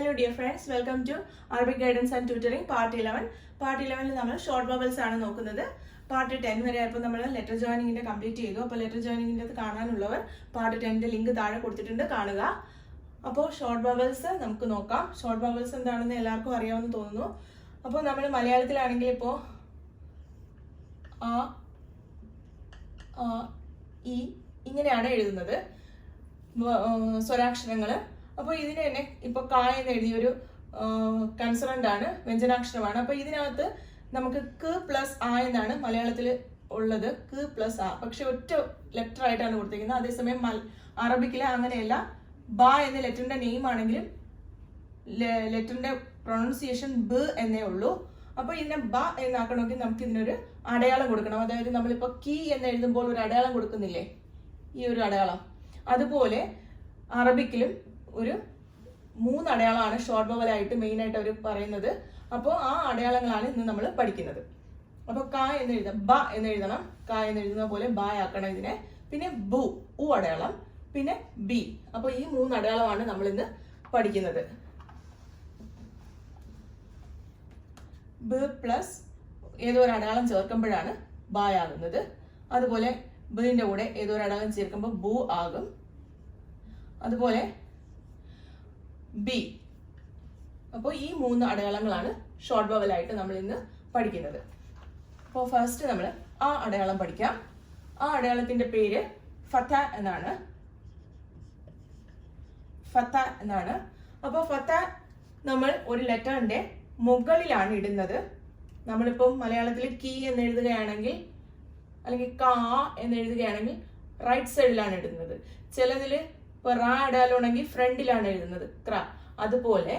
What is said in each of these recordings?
Hello dear friends, welcome to Arabic Guidance and Tutoring Part 11. Part 11 നമ്മൾ short vowels ആണ് നോക്കുന്നത്. Part 10 വരെ ആയപ്പോൾ നമ്മൾ ലെറ്റർ ജോയിനിങ്ങിന്റെ കംപ്ലീറ്റ് ചെയ്തു. അപ്പോൾ ലെറ്റർ ജോയിനിങ്ങിന്റെ അത് കാണാനുള്ളവർ പാർട്ട് 10ന്റെ ലിങ്ക് താഴെ കൊടുത്തിട്ടുണ്ട്, കാണുക. അപ്പോൾ ഷോർട്ട് വവൽസ് നമുക്ക് നോക്കാം. ഷോർട്ട് വവൽസ് എന്താണെന്ന് എല്ലാവർക്കും അറിയാമെന്ന് തോന്നുന്നു. അപ്പോൾ നമ്മൾ മലയാളത്തിലാണെങ്കിൽ ഇപ്പോൾ ആ ഇ ഇങ്ങനെയാണ് എഴുതുന്നത് സ്വരാക്ഷരങ്ങൾ. അപ്പോൾ ഇതിന് തന്നെ ഇപ്പോൾ കാ എന്ന് എഴുതിയൊരു കൺസണന്റ് ആണ്, വ്യഞ്ജനാക്ഷരമാണ്. അപ്പോൾ ഇതിനകത്ത് നമുക്ക് ക പ്ലസ് ആ എന്നാണ് മലയാളത്തിൽ ഉള്ളത്, ക പ്ലസ് ആ. പക്ഷെ ഒറ്റ ലെറ്റർ ആയിട്ടാണ് കൊടുത്തിരിക്കുന്നത്. അതേസമയം അറബിക്കിലെ അങ്ങനെയല്ല. ബ എന്ന ലെറ്ററിന്റെ നെയിം ആണെങ്കിലും ലെറ്ററിന്റെ പ്രൊണൗൺസിയേഷൻ ബ എന്നേ ഉള്ളൂ. അപ്പോൾ ഇതിനെ ബ എന്നാക്കണമെങ്കിൽ നമുക്ക് ഇതിനൊരു അടയാളം കൊടുക്കണം. അതായത് നമ്മളിപ്പോൾ കീ എന്ന് എഴുതുമ്പോൾ ഒരു അടയാളം കൊടുക്കുന്നില്ലേ, ഈ ഒരു അടയാളം, അതുപോലെ അറബിക്കിലും ഒരു 3 അടയാളമാണ് ഷോർട്ട് വവലായിട്ട് മെയിനായിട്ട് അവർ പറയുന്നത്. അപ്പോൾ ആ അടയാളങ്ങളാണ് ഇന്ന് നമ്മൾ പഠിക്കുന്നത്. അപ്പോൾ ക എന്ന് എഴുതാം, ബ എന്ന് എഴുതണം, ക എന്ന് എഴുതുന്ന പോലെ ബ ആക്കണം ഇതിനെ. പിന്നെ ബു, ഉ അടയാളം, പിന്നെ ബി. അപ്പോൾ ഈ 3 അടയാളമാണ് നമ്മൾ ഇന്ന് പഠിക്കുന്നത്. ബ പ്ലസ് ഏതോ ഒരു അടയാളം ചേർക്കുമ്പോഴാണ് ബ ആകുന്നത്. അതുപോലെ ബിന്റെ കൂടെ ഏതോ ഒരു അടയാളം ചേർക്കുമ്പോൾ ബു ആകും. അതുപോലെ ബി. അപ്പോൾ ഈ 3 അടയാളങ്ങളാണ് ഷോർട്ട് വവലായിട്ട് നമ്മൾ ഇന്ന് പഠിക്കുന്നത്. അപ്പോൾ ഫസ്റ്റ് നമ്മൾ ആ അടയാളം പഠിക്കാം. ആ അടയാളത്തിന്റെ പേര് ഫത എന്നാണ്. ഫത എന്നാണ്. അപ്പോൾ ഫത നമ്മൾ ഒരു ലെറ്ററിന്റെ മുകളിലാണ് ഇടുന്നത്. നമ്മളിപ്പോൾ മലയാളത്തിൽ കീ എന്ന് എഴുതുകയാണെങ്കിൽ അല്ലെങ്കിൽ കാ എന്ന് എഴുതുകയാണെങ്കിൽ റൈറ്റ് സൈഡിലാണ് ഇടുന്നത്. ചിലതിൽ ഇപ്പോൾ റാ അടയാളമാണെങ്കിൽ ഫ്രണ്ടിലാണ് എഴുതുന്നത്, ക്ര. അതുപോലെ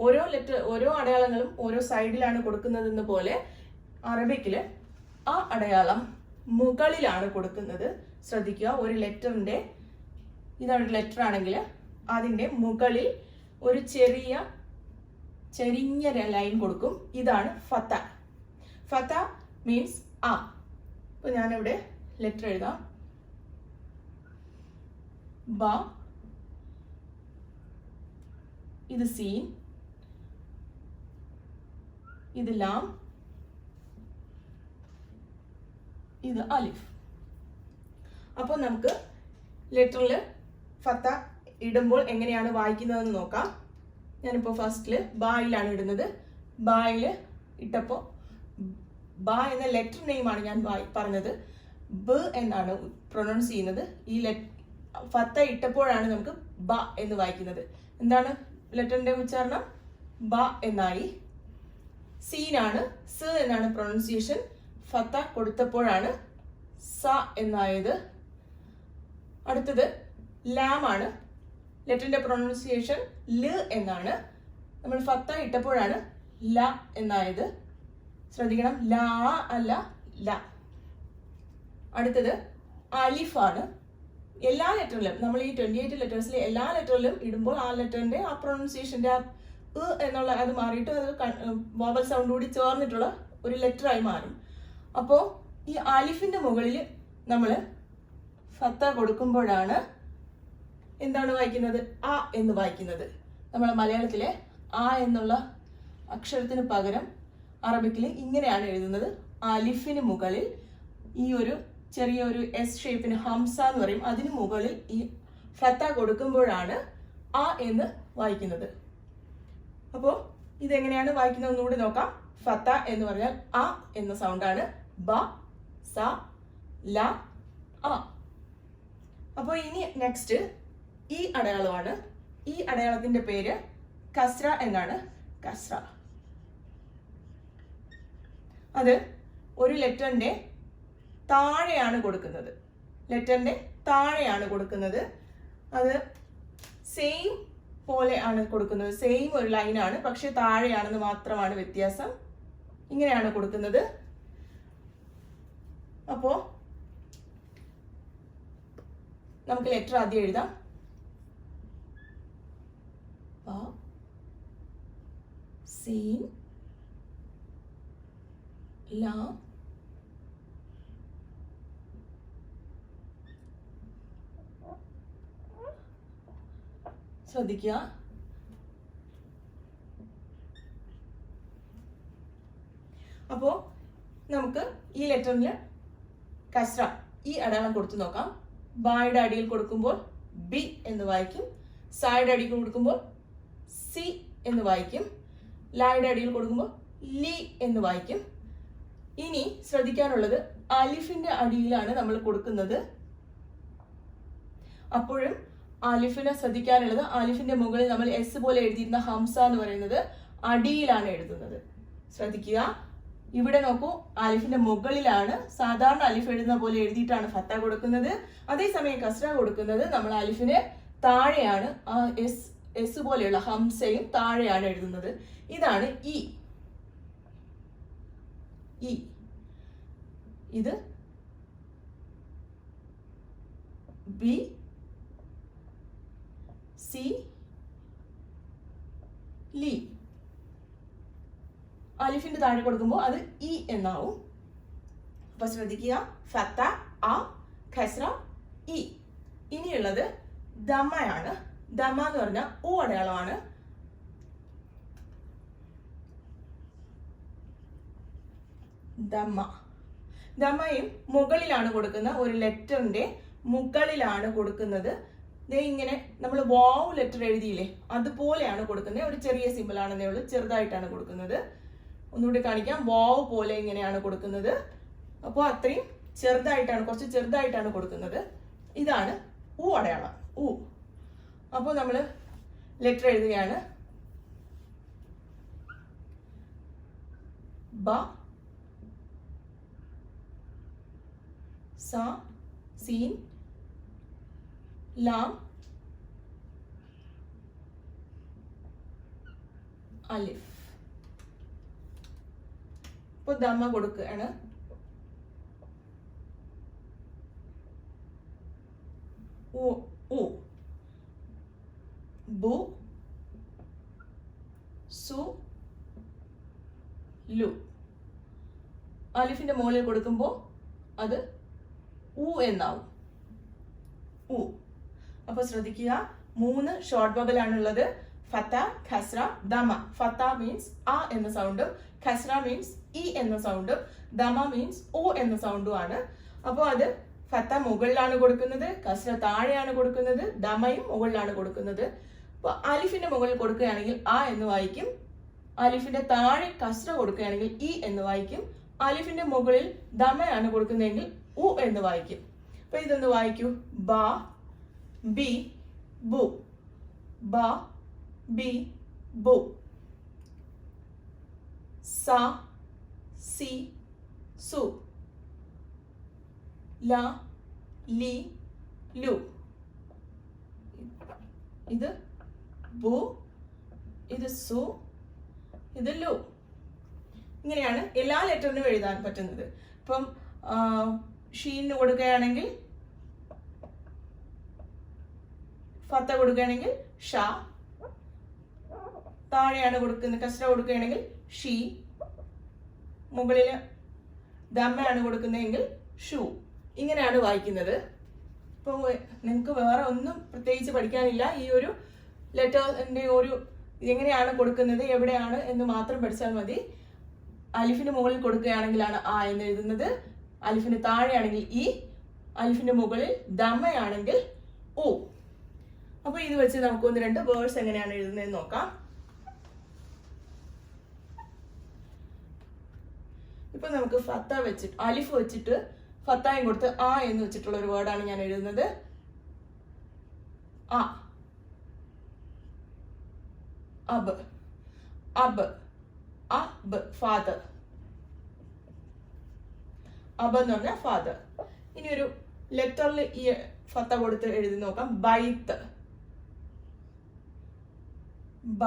ഓരോ അടയാളങ്ങളും ഓരോ സൈഡിലാണ് കൊടുക്കുന്നതെന്ന് പോലെ അറബിക്കില് ആ അടയാളം മുകളിലാണ് കൊടുക്കുന്നത്. ശ്രദ്ധിക്കുക, ഒരു ലെറ്ററിന്റെ, ഇതാണ് ഒരു ലെറ്റർ ആണെങ്കിൽ അതിന്റെ മുകളിൽ ഒരു ചെരിഞ്ഞ ലൈൻ കൊടുക്കും. ഇതാണ് ഫത. ഫത മീൻസ് ആ. ഇപ്പൊ ഞാനിവിടെ ലെറ്റർ എഴുതാം, ബ, ഇത് സീൻ, ഇത് ലാം, ഇത് അലിഫ്. അപ്പോൾ നമുക്ക് ലെറ്ററിൽ ഫത്ത ഇടുമ്പോൾ എങ്ങനെയാണ് വായിക്കുന്നതെന്ന് നോക്കാം. ഞാനിപ്പോൾ ഫസ്റ്റില് ബായിലാണ് ഇടുന്നത്. ബായിൽ ഇട്ടപ്പോൾ ബ എന്ന ലെറ്റർ നെയിമാണ് ഞാൻ പറഞ്ഞത്, ബ എന്നാണ് പ്രൊനൗൺസ് ചെയ്യുന്നത്. ഈ ഫത്ത ഇട്ടപ്പോഴാണ് നമുക്ക് ബ എന്ന് വായിക്കുന്നത്. എന്താണ് ലെറ്ററിന്റെ ഉച്ചാരണം? ബ എന്നായി. സീനാണ്, സ എന്നാണ് പ്രൊനൗൺസിയേഷൻ. ഫത്ത കൊടുത്തപ്പോഴാണ് സ എന്നായത്. അടുത്തത് ലാം ആണ്. ലെറ്ററിന്റെ പ്രൊനൗൺസിയേഷൻ ല എന്നാണ്. നമ്മൾ ഫത്ത ഇട്ടപ്പോഴാണ് ല എന്നായത്. ശ്രദ്ധിക്കണം, ലാ അല്ല ല. അടുത്തത് അലിഫാണ്. എല്ലാ ലെറ്ററിലും, നമ്മൾ ഈ 28 ലെറ്റേഴ്സിലെ എല്ലാ ലെറ്ററിലും ഇടുമ്പോൾ ആ ലെറ്ററിന്റെ ആ പ്രൊനൗൺസിയേഷന്റെ ആ എന്നുള്ള അത് മാറിയിട്ട് അത് വവൽ സൗണ്ട് കൂടി ചേർന്നിട്ടുള്ള ഒരു ലെറ്ററായി മാറും. അപ്പോൾ ഈ അലിഫിന്റെ മുകളിൽ നമ്മൾ ഫത്ത കൊടുക്കുമ്പോഴാണ് എന്താണ് വായിക്കുന്നത്? ആ എന്ന് വായിക്കുന്നത്. നമ്മൾ മലയാളത്തിലെ ആ എന്നുള്ള അക്ഷരത്തിന് പകരം അറബിക്കിൽ ഇങ്ങനെയാണ് എഴുതുന്നത്. അലിഫിന് മുകളിൽ ഈ ഒരു ചെറിയൊരു എസ് ഷേപ്പിന് ഹംസ എന്ന് പറയും, അതിന് മുകളിൽ ഈ ഫത്ത കൊടുക്കുമ്പോഴാണ് ആ എന്ന് വായിക്കുന്നത്. അപ്പോൾ ഇതെങ്ങനെയാണ് വായിക്കുന്നത് ഒന്നുകൂടി നോക്കാം. ഫത്ത എന്ന് പറഞ്ഞാൽ ആ എന്ന സൗണ്ടാണ്. ബ, സ, ല, ആ. അപ്പോൾ ഇനി നെക്സ്റ്റ് ഈ അടയാളമാണ്. ഈ അടയാളത്തിന്റെ പേര് കസ്ര എന്നാണ്. കസ്ര. അത് ഒരു ലെറ്ററിന്റെ താഴെയാണ് കൊടുക്കുന്നത്. ലെറ്ററിന്റെ താഴെയാണ് കൊടുക്കുന്നത്. അത് സെയിം പോലെ ആണ് കൊടുക്കുന്നത്, സെയിം ഒരു ലൈനാണ്, പക്ഷെ താഴെയാണെന്ന് മാത്രമാണ് വ്യത്യാസം. ഇങ്ങനെയാണ് കൊടുക്കുന്നത്. അപ്പോ നമുക്ക് ലെറ്റർ ആദ്യം എഴുതാം. സീൻ, ലാ, ശ്രദ്ധിക്കുക, അപ്പോൾ നമുക്ക് ഈ ലെറ്ററിൽ കസ്ര ഈ അടയാളം കൊടുത്തു നോക്കാം. ബായുടെ അടിയിൽ കൊടുക്കുമ്പോൾ ബി എന്ന് വായിക്കും, സായുടെ അടിയിൽ കൊടുക്കുമ്പോൾ സി എന്ന് വായിക്കും, ലായുടെ അടിയിൽ കൊടുക്കുമ്പോൾ ലി എന്ന് വായിക്കും. ഇനി ശ്രദ്ധിക്കാനുള്ളത് അലിഫിന്റെ അടിയിലാണ് നമ്മൾ കൊടുക്കുന്നത്. അപ്പോഴും അലിഫിനെ ശ്രദ്ധിക്കാനുള്ളത്, അലിഫിന്റെ മുകളിൽ നമ്മൾ എസ് പോലെ എഴുതിയിരുന്ന ഹംസ എന്ന് പറയുന്നത് അടിയിലാണ് എഴുതുന്നത്. ശ്രദ്ധിക്കുക, ഇവിടെ നോക്കൂ, അലിഫിന്റെ മുകളിലാണ്. സാധാരണ അലിഫ് എഴുതുന്ന പോലെ എഴുതിയിട്ടാണ് ഫത്ത കൊടുക്കുന്നത്. അതേസമയം കസ്ര കൊടുക്കുന്നത് നമ്മൾ അലിഫിന് താഴെയാണ്, ആ എസ് പോലെയുള്ള ഹംസയും താഴെയാണ് എഴുതുന്നത്. ഇതാണ് ഇ. ഇത് ബി, സി, ലി. അലിഫിന്റെ താഴെ കൊടുക്കുമ്പോൾ അത് ഇ എന്നാവും. അപ്പൊ ശ്രദ്ധിക്കുക, ഫത്ത, അ, ഖസ്ര, ഇ. ഇനിയുള്ളത് ദമ്മയാണ്. ദമ്മ എന്ന് പറഞ്ഞാൽ ഉ അടയാളമാണ്. ദമ്മയും മുകളിലാണ് കൊടുക്കുന്ന, ഒരു ലെറ്ററിന്റെ മുകളിലാണ് കൊടുക്കുന്നത്. ഇങ്ങനെ നമ്മൾ വാവ് ലെറ്റർ എഴുതിയില്ലേ, അതുപോലെയാണ് കൊടുക്കുന്നത്. ഒരു ചെറിയ സിമ്പിൾ ആണെന്നേ ഉള്ളൂ, ചെറുതായിട്ടാണ് കൊടുക്കുന്നത്. ഒന്നുകൂടി കാണിക്കാം. വാവ് പോലെ ഇങ്ങനെയാണ് കൊടുക്കുന്നത്. അപ്പോൾ അത്രയും ചെറുതായിട്ടാണ്, കുറച്ച് ചെറുതായിട്ടാണ് കൊടുക്കുന്നത്. ഇതാണ് ഉ അടയാളം, ഉ. അപ്പോൾ നമ്മൾ ലെറ്റർ എഴുതുകയാണ്. ബ, സ, സീൻ, ലാം, അലിഫ്. ഇപ്പൊ ദമ്മ കൊടുക്കുകയാണ്. ഉ, ബു, സു, ലു. അലിഫിന്റെ മുകളിൽ കൊടുക്കുമ്പോൾ അത് ഉ എന്നാവും, ഉ. അപ്പൊ ശ്രദ്ധിക്കുക, 3 ഷോർട്ട് ബബിൾ ആണുള്ളത്. ഫത്ത, ഖസ്ര, ദമ. ഫത്ത മീൻസ് അ എന്ന സൗണ്ടും, ഖസ്ര മീൻസ് ഇ എന്ന സൗണ്ടും, ദമ മീൻസ് ഉ എന്ന സൗണ്ടും ആണ്. അപ്പോൾ അത് ഫത്ത മുകളിലാണ് കൊടുക്കുന്നത്, ഖസ്ര താഴെയാണ് കൊടുക്കുന്നത്, ദമയും മുകളിലാണ് കൊടുക്കുന്നത്. അപ്പോൾ അലിഫിന്റെ മുകളിൽ കൊടുക്കുകയാണെങ്കിൽ അ എന്ന് വായിക്കും, അലിഫിന്റെ താഴെ കസ്ര കൊടുക്കുകയാണെങ്കിൽ ഇ എന്ന് വായിക്കും, അലിഫിന്റെ മുകളിൽ ദമയാണ് കൊടുക്കുന്നതെങ്കിൽ ഉ എന്ന് വായിക്കും. അപ്പൊ ഇതൊന്ന് വായിക്കൂ. ബ, ബി, ബു. ബ, ബി, ബു. സ, സി, സു. ല, ലി, ലു. ഇത് ബു, ഇത് സു, ഇത് ലു. ഇങ്ങനെയാണ് എല്ലാ ലെറ്ററിനും എഴുതാൻ പറ്റുന്നത്. ഇപ്പം ഷീന് കൊടുക്കുകയാണെങ്കിൽ, ഫത്ത കൊടുക്കുകയാണെങ്കിൽ ഷ, താഴെയാണ് കൊടുക്കുന്നത് കസ്ര കൊടുക്കുകയാണെങ്കിൽ ഷീ, മുകളിൽ ദമ്മയാണ് കൊടുക്കുന്നതെങ്കിൽ ഷു. ഇങ്ങനെയാണ് വായിക്കുന്നത്. ഇപ്പോൾ നിങ്ങൾക്ക് വേറെ ഒന്നും പ്രത്യേകിച്ച് പഠിക്കാനില്ല. ഈ ഒരു ലെറ്ററിന്റെ ഒരു എങ്ങനെയാണ് കൊടുക്കുന്നത്, എവിടെയാണ് എന്ന് മാത്രം പഠിച്ചാൽ മതി. അലിഫിന് മുകളിൽ കൊടുക്കുകയാണെങ്കിലാണ് ആ എന്ന് എഴുതുന്നത്, അലിഫിന് താഴെയാണെങ്കിൽ ഇ, അലിഫിന്റെ മുകളിൽ ദമ്മയാണെങ്കിൽ ഉ. അപ്പൊ ഇത് വെച്ച് നമുക്ക് 1-2 വേർഡ്സ് എങ്ങനെയാണ് എഴുതുന്നതെന്ന് നോക്കാം. ഇപ്പൊ നമുക്ക് ഫത്ത വെച്ചിട്ട്, അലിഫ് വെച്ചിട്ട് ഫത്തായും കൊടുത്ത് ആ എന്ന് വെച്ചിട്ടുള്ള ഒരു വേർഡാണ് ഞാൻ എഴുതുന്നത്. അ, അബ്, അബ്, അബ്, ഫാദർ. അബ് എന്ന് പറഞ്ഞാൽ ഫാദർ. ഇനി ഒരു ലെറ്ററിൽ ഈ ഫത്ത കൊടുത്ത് എഴുതി നോക്കാം. ബൈത്ത്, ബ,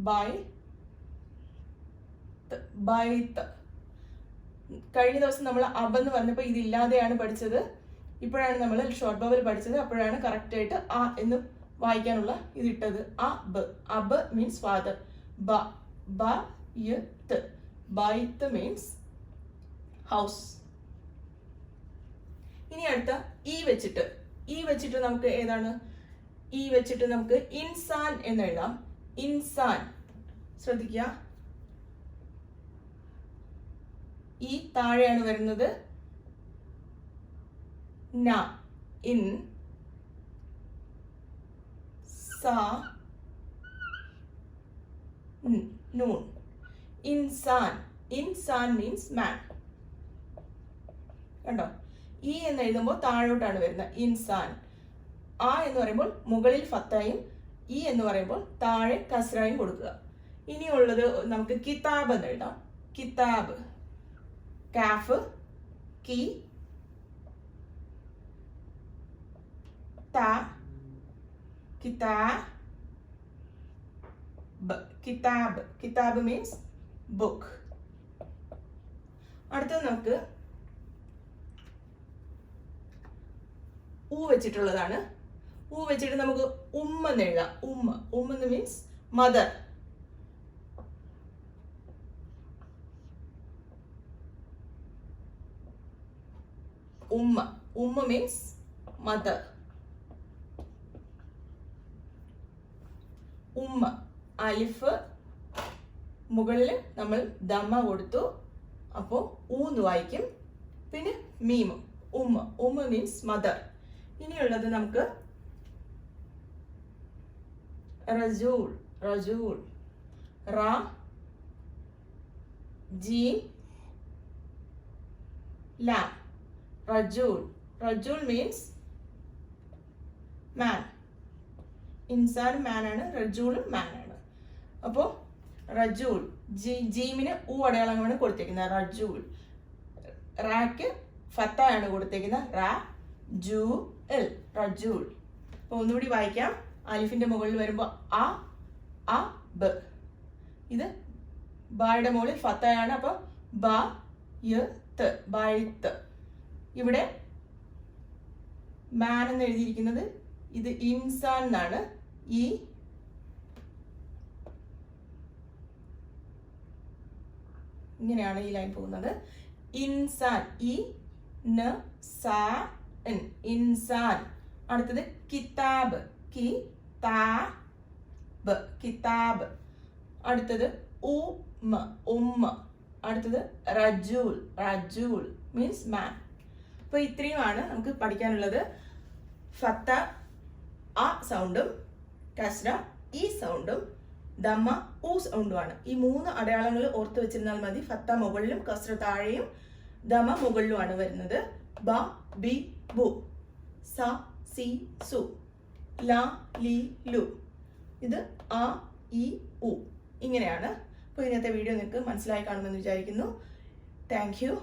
ബൈ, ബൈത്ത്. കഴിഞ്ഞ ദിവസം നമ്മൾ അബ് എന്ന് പറഞ്ഞപ്പോൾ ഇതില്ലാതെയാണ് പഠിച്ചത്. ഇപ്പോഴാണ് നമ്മൾ ഷോർട്ട് ബവൽ പഠിച്ചത്. അപ്പോഴാണ് കറക്റ്റ് ആയിട്ട് ആ എന്ന് വായിക്കാനുള്ള ഇതിട്ടത്. അബ്, അബ് മീൻസ് ഫാദർ. ബ, ബൈത്ത്, ബൈത്ത് മീൻസ് ഹൗസ്. ഇനി അടുത്ത ഈ വെച്ചിട്ട് നമുക്ക് ഏതാണ്? ഈ വെച്ചിട്ട് നമുക്ക് ഇൻസാൻ എന്ന് എഴുതാം. ഇൻസാൻ. ശ്രദ്ധിക്കുക, ഈ താഴെയാണ് വരുന്നത് ന. ഇൻ സാ നൂൺ. ഇൻസാൻ. ഇൻസാൻ മീൻസ് മാൻ. കണ്ടോ? ഈ എന്ന് എഴുതുമ്പോൾ താഴോട്ടാണ് വരുന്നത് ഇൻസാൻ. ആ എന്ന് പറയുമ്പോൾ മുകളിൽ ഫത്തയും ഈ എന്ന് പറയുമ്പോൾ താഴെ കസ്രയും കൊടുക്കുക. ഇനിയുള്ളത് നമുക്ക് കിതാബ് എന്ന് എഴുതാം. കിതാബ്. കാഫ് കി താ കിതാബ്. കിതാബ്. കിതാബ് മീൻസ് ബുക്ക്. അടുത്തത് നമുക്ക് ഊ വെച്ചിട്ടുള്ളതാണ്. ഊ വെച്ചിട്ട് നമുക്ക് ഉമ്മ എന്ന് എഴുതാം. ഉമ്മ. ഉമ്മ എന്ന് മീൻസ് മദർ. ഉമ്മ. ഉമ്മ മീൻസ് മദർ. ഉമ്മ. അലിഫ് മുകളിൽ നമ്മൾ ദമ്മ കൊടുത്തു, അപ്പോൾ ഊന്ന് വായിക്കും. പിന്നെ മീമും. ഉമ്മ. ഉമ്മ മീൻസ് മദർ. ഇനിയുള്ളത് നമുക്ക് റജൂൾ. റജൂൾ. റാ ജീം ലാം. റജൂൾ. റജൂൾ മീൻസ് മാൻ. ഇൻസാൻ മാൻ ആണ്, റജൂളും മാൻ ആണ്. അപ്പോൾ റജൂൾ. ജീമിന് ഊ അടയാളമാണ് കൊടുത്തേക്കുന്നത്. റജൂൾ. റാക്ക് ഫത്തയാണ് കൊടുത്തേക്കുന്നത്. റാ ജൂ എൽ. റജൂൾ. അപ്പോൾ ഒന്നുകൂടി വായിക്കാം. അലിഫിന്റെ മുകളിൽ വരുമ്പോൾ അ അ ബ. ഇത് ബായുടെ മുകളിൽ ഫത്തയാണ്. അപ്പോൾ ബ യ ത. ബായിത്ത്. ഇവിടെ മാൻ എന്ന് എഴുതിയിരിക്കുന്നത് ഇത് ഇൻസാൻ എന്നാണ്. ഈ ഇങ്ങനെയാണ് ഈ ലൈൻ പോകുന്നത്. ഇൻസാൻ. ഇ ന സാ എൻ. ഇൻസാൻ. അടുത്തത് കിതാബ്. കി താ ബ്. കിതാബ്. അടുത്തത് ഉമ്മ. ഉമ്മ. അടുത്തത് റജൂൾ. റജൂൾ മീൻസ് മാൻ. അപ്പോൾ ഇത്രയുമാണ് നമുക്ക് പഠിക്കാനുള്ളത്. ഫത്ത അ സൗണ്ടും കസ്ര ഈ സൗണ്ടും ദമ്മ ഊ സൗണ്ടുമാണ്. ഈ 3 അടയാളങ്ങൾ ഓർത്ത് വെച്ചിരുന്നാൽ മതി. ഫത്ത മുകളിലും കസ്ര താഴെയും ദമ മുകളിലുമാണ് വരുന്നത്. ബ ബി ബു. സ സി സു. ല ലി ലു. ഇത് അ ഇ ഉ. ഇങ്ങനെയാണ്. അപ്പോൾ ഇന്നത്തെ വീഡിയോ നിങ്ങൾക്ക് മനസ്സിലായി കാണുമെന്ന് വിചാരിക്കുന്നു. Thank you.